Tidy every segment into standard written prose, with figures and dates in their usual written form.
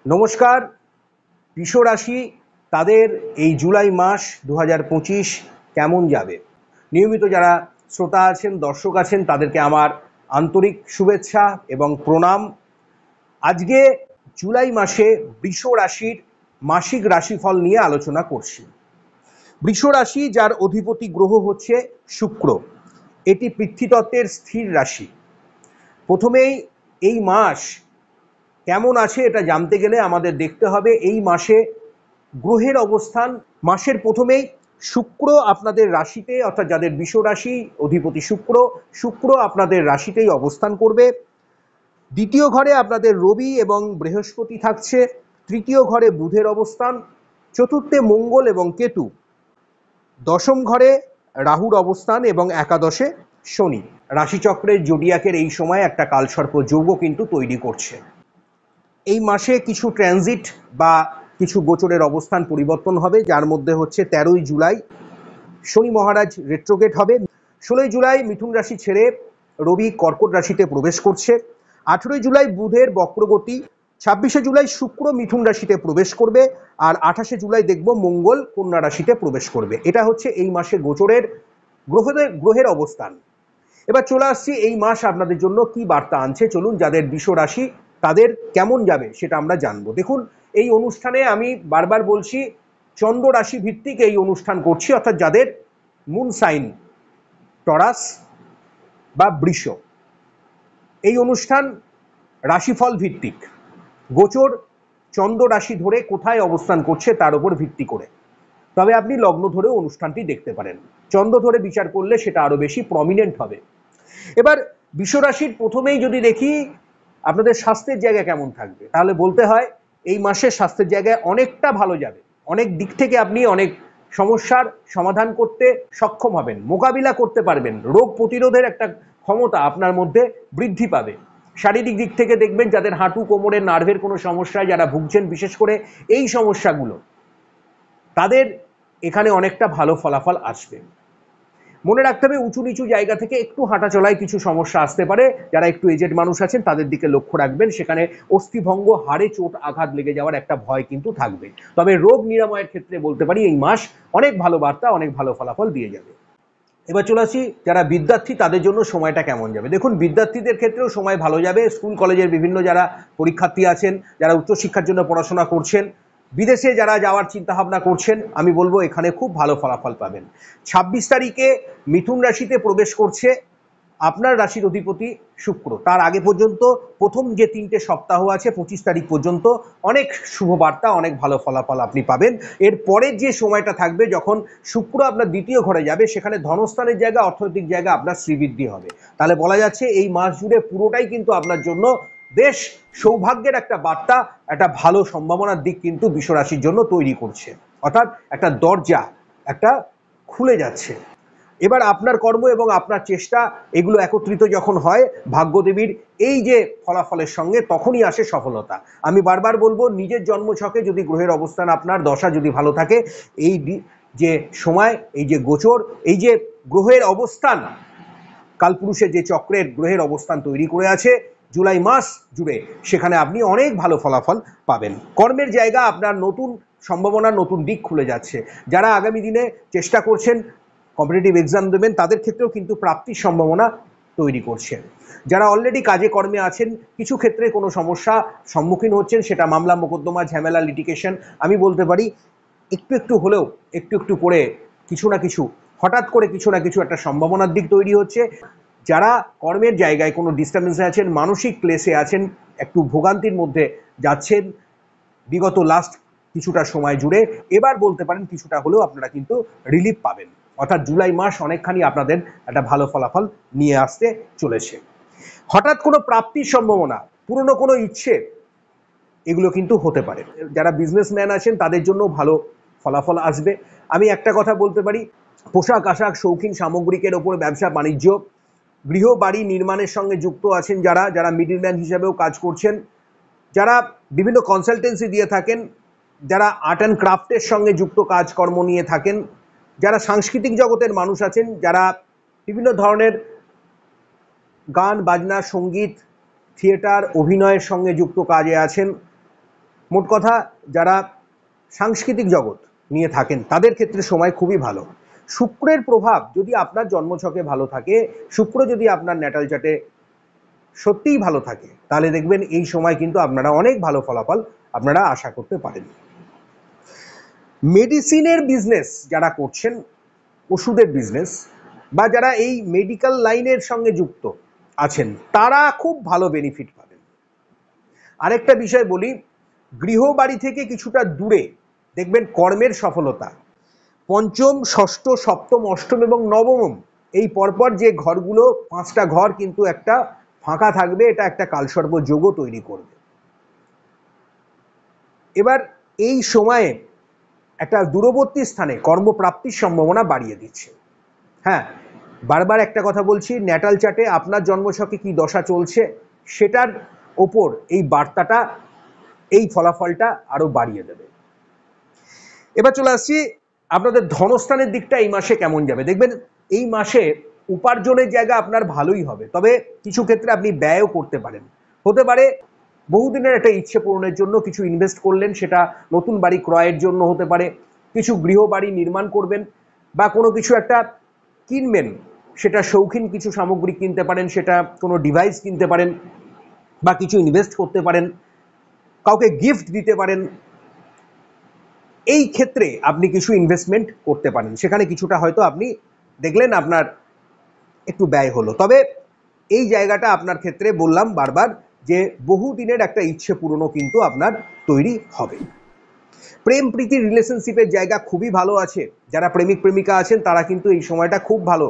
নমস্কার। বৃষ রাশি তাদের এই জুলাই মাস 2025 কেমন যাবে? নিয়মিত যারা শ্রোতা আছেন, দর্শক আছেন, তাদেরকে আমার আন্তরিক শুভেচ্ছা এবং প্রণাম। আজকে জুলাই মাসে বৃষ রাশির মাসিক রাশিফল নিয়ে আলোচনা করছি। বৃষ রাশি, যার অধিপতি গ্রহ হচ্ছে শুক্র, এটি পৃথ্বীতত্ত্বের স্থির রাশি। প্রথমেই এই মাস কেমন আছে এটা জানতে গেলে আমাদের দেখতে হবে এই মাসে গ্রহের অবস্থান। মাসের প্রথমেই শুক্র আপনাদের রাশিতে, অর্থাৎ যাদের বৃষ রাশি অধিপতি শুক্র আপনাদের রাশিতেই অবস্থান করবে। দ্বিতীয় ঘরে আপনাদের রবি এবং বৃহস্পতি থাকছে, তৃতীয় ঘরে বুধের অবস্থান, চতুর্থে মঙ্গল এবং কেতু, দশম ঘরে রাহুর অবস্থান এবং একাদশে শনি। রাশিচক্রের জোডিয়াকের এই সময় একটা কালসর্প যোগও কিন্তু তৈরি করছে। এই মাসে কিছু ট্রানজিট বা কিছু গোচরের অবস্থান পরিবর্তন হবে, যার মধ্যে হচ্ছে 13ই জুলাই শনি মহারাজ রেট্রোগেট হবে। 16ই জুলাই মিথুন রাশি ছেড়ে রবি কর্কট রাশিতে প্রবেশ করছে। 18ই জুলাই বুধের বক্রগতি। 26শে জুলাই শুক্র মিথুন রাশিতে প্রবেশ করবে। আর 28শে জুলাই দেখব মঙ্গল কন্যা রাশিতে প্রবেশ করবে। এটা হচ্ছে এই মাসে গোচরের গ্রহের অবস্থান। এবার চলে আসছি এই মাস আপনাদের জন্য কি বার্তা আনছে। চলুন, যাদের বৃষ রাশি তাদের কেমন যাবে সেটা আমরা জানবো। দেখুন, এই অনুষ্ঠানে আমি বারবার বলছি, চন্দ্র রাশি ভিত্তিক এই অনুষ্ঠান করছি, অর্থাৎ যাদের মুন সাইন টরাস বা বৃষ। এই অনুষ্ঠান রাশিফল ভিত্তিক, গোচর চন্দ্র রাশি ধরে কোথায় অবস্থান করছে তার উপর ভিত্তি করে। তবে আপনি লগ্ন ধরেও অনুষ্ঠানটি দেখতে পারেন। চন্দ্র ধরে বিচার করলে সেটা আরো বেশি প্রমিনেন্ট হবে। এবার বৃষ রাশির প্রথমেই যদি দেখি আপনাদের স্বাস্থ্যের জায়গা কেমন থাকবে, তাহলে বলতে হয় এই মাসে স্বাস্থ্যের জায়গায় অনেকটা ভালো যাবে। অনেক দিক থেকে আপনি অনেক সমস্যার সমাধান করতে সক্ষম হবেন, মোকাবিলা করতে পারবেন। রোগ প্রতিরোধের একটা ক্ষমতা আপনার মধ্যে বৃদ্ধি পাবে। শারীরিক দিক থেকে দেখবেন যাদের হাঁটু কোমরের নার্ভের কোনো সমস্যায় যারা ভুগছেন, বিশেষ করে এই সমস্যাগুলো, তাদের এখানে অনেকটা ভালো ফলাফল আসবে। মনে রাখতে হবে উঁচু নিচু জায়গা থেকে একটু হাঁটা চলায় কিছু সমস্যা আসতে পারে। যারা একটু এজেড মানুষ আছেন তাদের দিকে লক্ষ্য রাখবেন, সেখানে অস্থিভঙ্গ, হাড়ে চোট আঘাত লেগে যাওয়ার একটা ভয় কিন্তু থাকবে। তবে রোগ নিরাময়ের ক্ষেত্রে বলতে পারি এই মাস অনেক ভালো বার্তা, অনেক ভালো ফলাফল দিয়ে যাবে। এবার চলে আসি যারা বিদ্যার্থী তাদের জন্য সময়টা কেমন যাবে। দেখুন, বিদ্যার্থীদের ক্ষেত্রেও সময় ভালো যাবে। স্কুল কলেজের বিভিন্ন যারা পরীক্ষার্থী আছেন, যারা উচ্চশিক্ষার জন্য পড়াশোনা করছেন, বিদেশে যারা যাওয়ার চিন্তা ভাবনা করছেন, আমি বলবো এখানে খুব ভালো ফলাফল পাবেন। 26 তারিখে মিথুন রাশিতে প্রবেশ করছে আপনার রাশির অধিপতি শুক্র। তার আগে পর্যন্ত প্রথম যে 3টে সপ্তাহ আছে 25 তারিখ পর্যন্ত অনেক শুভবার্তা, অনেক ভালো ফলাফল আপনি পাবেন। এর পরের যে সময়টা থাকবে যখন শুক্র আপনার দ্বিতীয় ঘরে যাবে, সেখানে ধনস্থানের জায়গা, অর্থনৈতিক জায়গা আপনার শ্রীবৃদ্ধি হবে। তাহলে বলা যাচ্ছে এই মাস জুড়ে পুরোটাই কিন্তু আপনার জন্য বেশ সৌভাগ্যের একটা বার্তা, একটা ভালো সম্ভাবনার দিক কিন্তু বৃষ রাশির জন্য তৈরি করছে। অর্থাৎ একটা দরজা একটা খুলে যাচ্ছে। এবার আপনার কর্ম এবং আপনার চেষ্টা এগুলো একত্রিত যখন হয় ভাগ্যদেবীর এই যে ফলাফলের সঙ্গে, তখনই আসে সফলতা। আমি বারবার বলবো, নিজের জন্মছকে যদি গ্রহের অবস্থান, আপনার দশা যদি ভালো থাকে, এই যে সময়, এই যে গোচর, এই যে গ্রহের অবস্থান, কালপুরুষের যে চক্রের গ্রহের অবস্থান তৈরি করে আছে জুলাই মাস জুড়ে, সেখানে আপনি অনেক ভালো ফলাফল পাবেন। কর্মের জায়গা আপনার নতুন সম্ভাবনার নতুন দিক খুলে যাচ্ছে। যারা আগামী দিনে চেষ্টা করছেন কম্পিটিটিভ এক্সাম দেবেন, তাদের ক্ষেত্রেও কিন্তু প্রাপ্তির সম্ভাবনা তৈরি করছে। যারা অলরেডি কাজে কর্মে আছেন, কিছু ক্ষেত্রে কোনো সমস্যা সম্মুখীন হচ্ছেন, সেটা মামলা মোকদ্দমা, ঝামেলা, লিটিগেশন, আমি বলতে পারি একটু একটু হলেও, একটু একটু করে কিছু না কিছু, হঠাৎ করে কিছু না কিছু একটা সম্ভাবনার দিক তৈরি হচ্ছে। যারা কর্মের জায়গায় কোনো ডিস্টার্বেন্সে আছেন, মানসিক ক্লেশে আছেন, একটু ভোগান্তির মধ্যে যাচ্ছেন বিগত লাস্ট কিছুটা সময় জুড়ে, এবার বলতে পারেন কিছুটা হলেও আপনারা কিন্তু রিলিফ পাবেন। অর্থাৎ জুলাই মাস অনেকখানি আপনাদের একটা ভালো ফলাফল নিয়ে আসতে চলেছে। হঠাৎ কোনো প্রাপ্তির সম্ভাবনা, পুরনো কোনো ইচ্ছে, এগুলো কিন্তু হতে পারে। যারা বিজনেসম্যান আছেন তাদের জন্য ভালো ফলাফল আসবে। আমি একটা কথা বলতে পারি, পোশাক আশাক, শৌখিন সামগ্রিকের ওপর ব্যবসা বাণিজ্য, গৃহ বাড়ি নির্মাণের সঙ্গে যুক্ত আছেন, যারা যারা মিডলম্যান হিসাবেও কাজ করছেন, যারা বিভিন্ন কনসালটেন্সি দিয়ে থাকেন, যারা আর্ট অ্যান্ড ক্রাফটের সঙ্গে যুক্ত কাজকর্ম নিয়ে থাকেন, যারা সাংস্কৃতিক জগতের মানুষ আছেন, যারা বিভিন্ন ধরনের গান বাজনা, সঙ্গীত, থিয়েটার, অভিনয়ের সঙ্গে যুক্ত কাজে আছেন, মোট কথা যারা সাংস্কৃতিক জগৎ নিয়ে থাকেন তাদের ক্ষেত্রে সময় খুবই ভালো। শুক্রের প্রভাব যদি আপনার জন্মছকে ভালো থাকে, শুক্র যদি আপনার ন্যাটাল চার্টে সত্যিই ভালো থাকে, তাহলে দেখবেন এই সময় কিন্তু আপনারা অনেক ভালো ফলাফল আপনারা আশা করতে পারেন। মেডিসিনের বিজনেস যারা করছেন, ওষুধের বিজনেস, বা যারা এই মেডিকেল লাইনের সঙ্গে যুক্ত আছেন, তারা খুব ভালো বেনিফিট পাবেন। আরেকটা বিষয় বলি, গৃহবাড়ি থেকে কিছুটা দূরে দেখবেন কর্মের সফলতা। পঞ্চম, ষষ্ঠ, সপ্তম, অষ্টম এবং নবম, এই পরপর যে ঘরগুলো, 5টা ঘর কিন্তু একটা ফাঁকা থাকবে, এটা একটা কালসর্প যোগও তৈরি করবে। এবার এই সময়ে একটা দূরবর্তী স্থানে কর্মপ্রাপ্তির সম্ভাবনা বাড়িয়ে দিচ্ছে। হ্যাঁ, বারবার একটা কথা বলছি, ন্যাটাল চার্টে আপনার জন্মছকে কি দশা চলছে সেটার ওপর এই বার্তাটা, এই ফলাফলটা আরো বাড়িয়ে দেবে। এবার চলে আসছি আপনাদের ধনস্থানের দিকটা এই মাসে কেমন যাবে। দেখবেন এই মাসে উপার্জনের জায়গা আপনার ভালোই হবে, তবে কিছু ক্ষেত্রে আপনি ব্যয়ও করতে পারেন। হতে পারে বহুদিনের একটা ইচ্ছে পূরণের জন্য কিছু ইনভেস্ট করলেন, সেটা নতুন বাড়ি ক্রয়ের জন্য হতে পারে, কিছু গৃহবাড়ি নির্মাণ করবেন, বা কোনো কিছু একটা কিনবেন, সেটা শৌখিন কিছু সামগ্রী কিনতে পারেন, সেটা কোনো ডিভাইস কিনতে পারেন, বা কিছু ইনভেস্ট করতে পারেন, কাউকে গিফট দিতে পারেন। এই ক্ষেত্রে আপনি কিছু ইনভেস্টমেন্ট করতে পারেন, সেখানে কিছুটা হয়তো আপনি দেখলেন আপনার একটু ব্যয় হলো, তবে এই জায়গাটা আপনার ক্ষেত্রে বললাম বারবার যে বহুদিনের একটা ইচ্ছে পূরণও কিন্তু আপনার তৈরি হবে। প্রেম প্রীতি রিলেশনশিপের জায়গা খুবই ভালো আছে। যারা প্রেমিক প্রেমিকা আছেন তারা কিন্তু এই সময়টা খুব ভালো।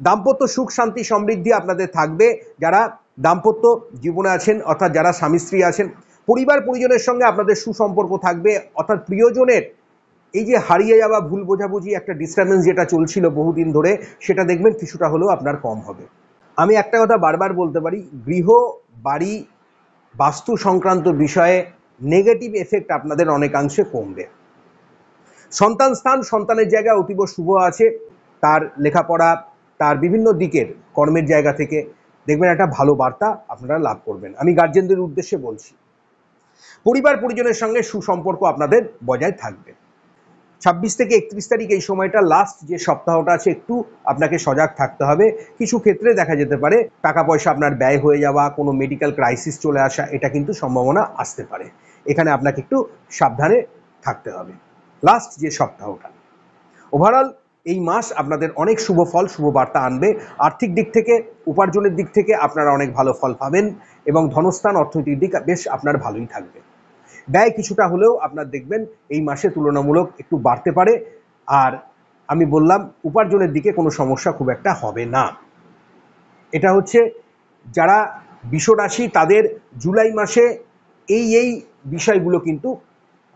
দাম্পত্য সুখ শান্তি সমৃদ্ধি আপনাদের থাকবে। যারা দাম্পত্য জীবনে আছেন, অর্থাৎ যারা স্বামী স্ত্রী আছেন, পরিবার পরিজনের সঙ্গে আপনাদের সুসম্পর্ক থাকবে, অর্থাৎ প্রিয়জনের এই যে হারিয়ে যাওয়া ভুল বোঝাবুঝি একটা ডিস্টারবেন্স যেটা চলছিল বহুদিন ধরে, সেটা দেখবেন কিছুটা হলেও আপনার কম হবে। আমি একটা কথা বারবার বলতে পারি, গৃহ বাড়ি বাস্তু সংক্রান্ত বিষয়ে নেগেটিভ এফেক্ট আপনাদের অনেকাংশে কমবে। সন্তান স্থান, সন্তানের জায়গা অতীব শুভ আছে। তার লেখাপড়া, তার বিভিন্ন দিকের কর্মের জায়গা থেকে দেখবেন একটা ভালো বার্তা আপনারা লাভ করবেন। আমি গার্জেনদের উদ্দেশ্যে বলছি, পরিবার পরিজনের সঙ্গে সুসম্পর্ক আপনাদের বজায় থাকবে। 26 থেকে 31 তারিখ এই সময়টা, লাস্ট যে সপ্তাহটা আছে, একটু আপনাকে সজাগ থাকতে হবে। কিছু ক্ষেত্রে দেখা যেতে পারে টাকা পয়সা আপনার ব্যয় হয়ে যাওয়া, কোনো মেডিকেল ক্রাইসিস চলে আসা, এটা কিন্তু সম্ভাবনা আসতে পারে। এখানে আপনাকে একটু সাবধানে থাকতে হবে লাস্ট যে সপ্তাহটা। ওভারঅল এই মাস আপনাদের অনেক শুভ ফল, শুভ বার্তা আনবে। আর্থিক দিক থেকে, উপার্জনের দিক থেকে আপনারা অনেক ভালো ফল পাবেন, এবং ধনস্থান অর্থনৈতিক দিক বেশ আপনার ভালোই থাকবে। ব্যয় কিছুটা হলেও আপনার দেখবেন এই মাসে তুলনামূলক একটু বাড়তে পারে, আর আমি বললাম উপার্জনের দিকে কোনো সমস্যা খুব একটা হবে না। এটা হচ্ছে যারা বিশ্বরাশি, তাদের জুলাই মাসে এই বিষয়গুলো কিন্তু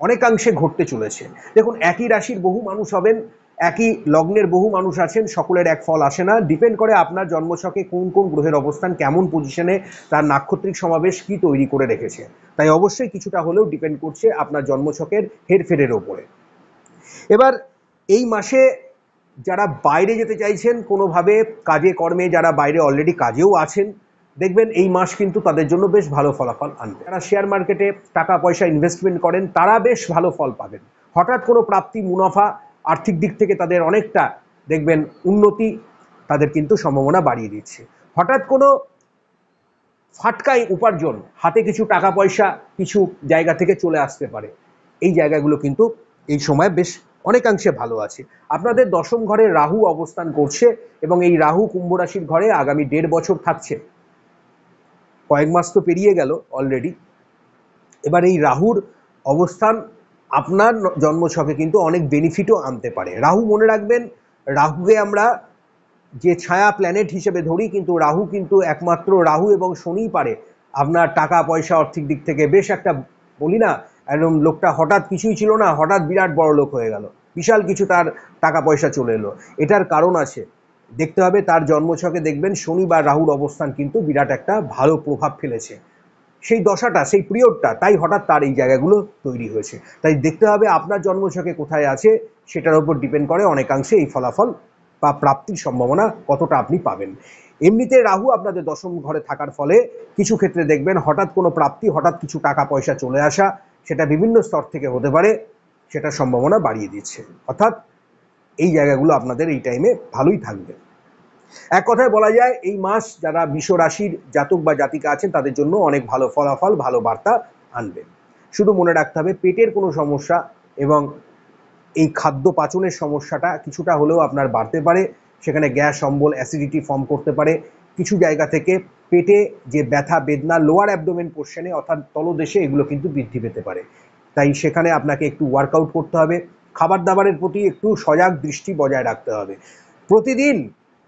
অনেকাংশে ঘটতে চলেছে। দেখুন, একই রাশির বহু মানুষ হবেন, একই লগ্নের বহু মানুষ আছেন, সকলের এক ফল আসে না। ডিপেন্ড করে আপনার জন্মছকে কোন কোন গ্রহের অবস্থান, কেমন পজিশনে তার নাক্ষত্রিক সমাবেশ কি তৈরি করে রেখেছে। তাই অবশ্যই কিছুটা হলেও ডিপেন্ড করছে আপনার জন্মছকের হেরফেরের ওপরে। এবার এই মাসে যারা বাইরে যেতে চাইছেন কোনোভাবে কাজে কর্মে, যারা বাইরে অলরেডি কাজেও আছেন, দেখবেন এই মাস কিন্তু তাদের জন্য বেশ ভালো ফলাফল আনবে। যারা শেয়ার মার্কেটে টাকা পয়সা ইনভেস্টমেন্ট করেন, তারা বেশ ভালো ফল পাবেন। হঠাৎ কোনো প্রাপ্তি, মুনাফা, আর্থিক দিক থেকে তাদের অনেকটা দেখবেন উন্নতি তাদের কিন্তু সম্ভাবনা বাড়িয়ে দিচ্ছে। হঠাৎ কোনো ফাটকায় উপার্জন, হাতে কিছু টাকা পয়সা কিছু জায়গা থেকে চলে আসতে পারে। এই জায়গাগুলো কিন্তু এই সময় বেশ অনেকাংশে ভালো আছে। আপনাদের দশম ঘরে রাহু অবস্থান করছে, এবং এই রাহু কুম্ভ রাশির ঘরে আগামী 1.5 বছর থাকছে। কয়েক মাস তো পেরিয়ে গেল অলরেডি। এবার এই রাহুর অবস্থান আপনার জন্মছকে কিন্তু অনেক বেনিফিটও আনতে পারে। রাহু, মনে রাখবেন, রাহুকে আমরা যে ছায়া প্ল্যানেট হিসেবে ধরি, কিন্তু রাহু কিন্তু একমাত্র রাহু এবং শনিই পারে আপনার টাকা পয়সা আর্থিক দিক থেকে বেশ একটা, বলি না, একদম লোকটা হঠাৎ কিছুই ছিল না, হঠাৎ বিরাট বড় লোক হয়ে গেল, বিশাল কিছু তার টাকা পয়সা চলে এলো। এটার কারণ আছে, দেখতে হবে তার জন্মছকে দেখবেন শনি বা রাহুর অবস্থান কিন্তু বিরাট একটা ভালো প্রভাব ফেলেছে সেই দশাটা, সেই পিরিয়ডটা, তাই হঠাৎ তার এই জায়গাগুলো তৈরি হয়েছে। তাই দেখতে হবে আপনার জন্মছকে কোথায় আছে, সেটার উপর ডিপেন্ড করে অনেকাংশে এই ফলাফল বা প্রাপ্তির সম্ভাবনা কতটা আপনি পাবেন। এমনিতে রাহু আপনাদের দশম ঘরে থাকার ফলে কিছু ক্ষেত্রে দেখবেন হঠাৎ কোনো প্রাপ্তি, হঠাৎ কিছু টাকা পয়সা চলে আসা, সেটা বিভিন্ন স্তর থেকে হতে পারে, সেটা সম্ভাবনা বাড়িয়ে দিচ্ছে। অর্থাৎ এই জায়গাগুলো আপনাদের এই টাইমে ভালোই থাকবে। এক কথায় বলা যায় এই মাস যারা বৃষ রাশির জাতক বা জাতিকা আছেন তাদের জন্য অনেক ভালো ফলাফল, ভালো বার্তা আনবে। শুধু মনে রাখতে হবে পেটের কোনো সমস্যা এবং এই খাদ্য পাচনের সমস্যাটা কিছুটা হলেও আপনার বাড়তে পারে। সেখানে গ্যাস, অম্বল, অ্যাসিডিটি ফর্ম করতে পারে। কিছু জায়গা থেকে পেটে যে ব্যথা বেদনা লোয়ার অ্যাবডোমেন পোর্শনে অর্থাৎ তলদেশে এগুলো কিন্তু বৃদ্ধি পেতে পারে। তাই সেখানে আপনাকে একটু ওয়ার্কআউট করতে হবে। খাবার দাবারের প্রতি একটু সজাগ দৃষ্টি বজায় রাখতে হবে। প্রতিদিন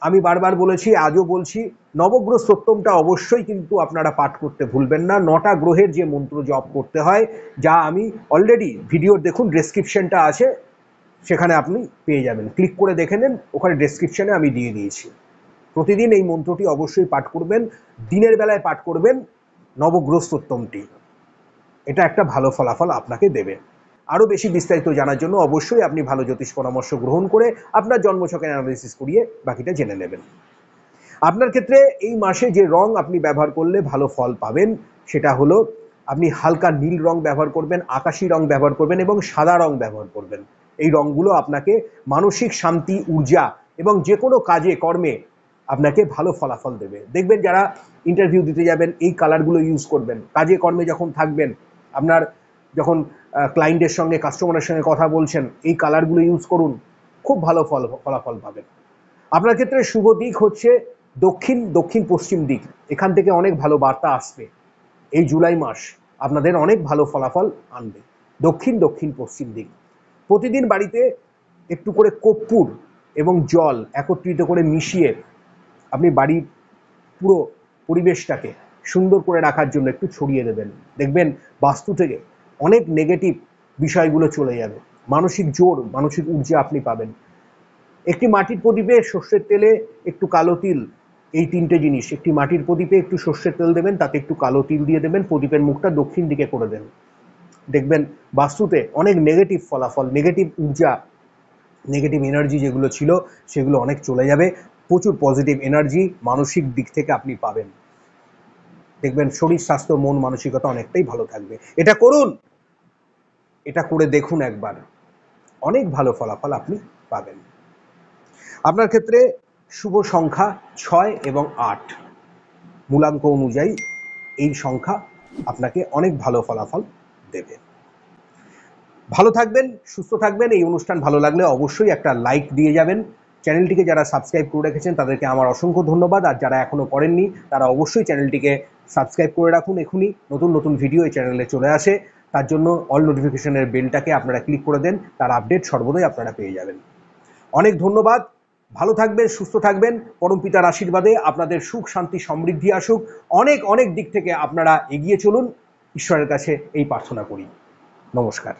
আমি বারবার বলেছি, আজও বলছি, নবগ্রহ স্তোত্রমটা অবশ্যই কিন্তু আপনারা পাঠ করতে ভুলবেন না। 9টা গ্রহের যে মন্ত্র জপ করতে হয়, যা আমি অলরেডি ভিডিওর দেখুন ডেসক্রিপশনটা আছে, সেখানে আপনি পেয়ে যাবেন। ক্লিক করে দেখে নেন, ওখানে ডেসক্রিপশনে আমি দিয়ে দিয়েছি। প্রতিদিন এই মন্ত্রটি অবশ্যই পাঠ করবেন, দিনের বেলায় পাঠ করবেন নবগ্রহ স্তোত্রমটি। এটা একটা ভালো ফলাফল আপনাকে দেবে। আরও বেশি বিস্তারিত জানার জন্য অবশ্যই আপনি ভালো জ্যোতিষ পরামর্শ গ্রহণ করে আপনার জন্মছকের অ্যানালিসিস করিয়ে বাকিটা জেনে নেবেন। আপনার ক্ষেত্রে এই মাসে যে রং আপনি ব্যবহার করলে ভালো ফল পাবেন সেটা হলো আপনি হালকা নীল রং ব্যবহার করবেন, আকাশি রং ব্যবহার করবেন এবং সাদা রং ব্যবহার করবেন। এই রংগুলো আপনাকে মানসিক শান্তি, ঊর্জা এবং যে কোনো কাজে কর্মে আপনাকে ভালো ফলাফল দেবে। দেখবেন যারা ইন্টারভিউ দিতে যাবেন এই কালারগুলো ইউজ করবেন। কাজে কর্মে যখন থাকবেন, আপনার যখন ক্লায়েন্টের সঙ্গে, কাস্টমারের সঙ্গে কথা বলছেন, এই কালারগুলো ইউজ করুন, খুব ভালো ফলাফল পাবেন। আপনার ক্ষেত্রে শুভ দিক হচ্ছে দক্ষিণ পশ্চিম দিক। এখান থেকে অনেক ভালো বার্তা আসবে। এই জুলাই মাস আপনাদের অনেক ভালো ফলাফল আনবে। দক্ষিণ পশ্চিম দিক। প্রতিদিন বাড়িতে একটু করে কর্পূর এবং জল একত্রিত করে মিশিয়ে আপনি বাড়ির পুরো পরিবেশটাকে সুন্দর করে রাখার জন্য একটু ছড়িয়ে দেবেন। দেখবেন বাস্তু থেকে অনেক নেগেটিভ বিষয়গুলো চলে যাবে। মানসিক জোর, মানসিক ঊর্জা আপনি পাবেন। একটি মাটির প্রদীপে সর্ষের তেলে একটু কালো তিল, এই 3টে জিনিস। একটি মাটির প্রদীপে একটু সর্ষের তেল দেবেন, তাতে একটু কালো তিল দিয়ে দেবেন, প্রদীপের মুখটা দক্ষিণ দিকে করে দেন। দেখবেন বাস্তুতে অনেক নেগেটিভ ফলাফল, নেগেটিভ ঊর্জা, নেগেটিভ এনার্জি যেগুলো ছিল সেগুলো অনেক চলে যাবে। প্রচুর পজিটিভ এনার্জি মানসিক দিক থেকে আপনি পাবেন। দেখবেন শরীর স্বাস্থ্য, মন মানসিকতা অনেকটাই ভালো থাকবে। এটা করুন, এটা করে দেখুন একবার, অনেক ভালো ফলাফল আপনি পাবেন। আপনার ক্ষেত্রে শুভ সংখ্যা 6 এবং 8, মূলাঙ্ক অনুযায়ী এই সংখ্যা আপনাকে অনেক ভালো ফলাফল দেবে। ভালো থাকবেন, সুস্থ থাকবেন। এই অনুষ্ঠান ভালো লাগলে অবশ্যই একটা লাইক দিয়ে যাবেন। চ্যানেলটিকে যারা সাবস্ক্রাইব করে রেখেছেন তাদেরকে আমার অসংখ্য ধন্যবাদ। আর যারা এখনও করেননি তারা অবশ্যই চ্যানেলটিকে সাবস্ক্রাইব করে রাখুন। এখনই নতুন ভিডিও এই চ্যানেলে চলে আসে, তার জন্য অল নোটিফিকেশনের বেলটাকে আপনারা ক্লিক করে দেন, তার আপডেট সর্বদাই আপনারা পেয়ে যাবেন। অনেক ধন্যবাদ। ভালো থাকবেন, সুস্থ থাকবেন। পরমপিতার আশীর্বাদে আপনাদের সুখ, শান্তি, সমৃদ্ধি আসুক। অনেক দিক থেকে আপনারা এগিয়ে চলুন, ঈশ্বরের কাছে এই প্রার্থনা করি। নমস্কার।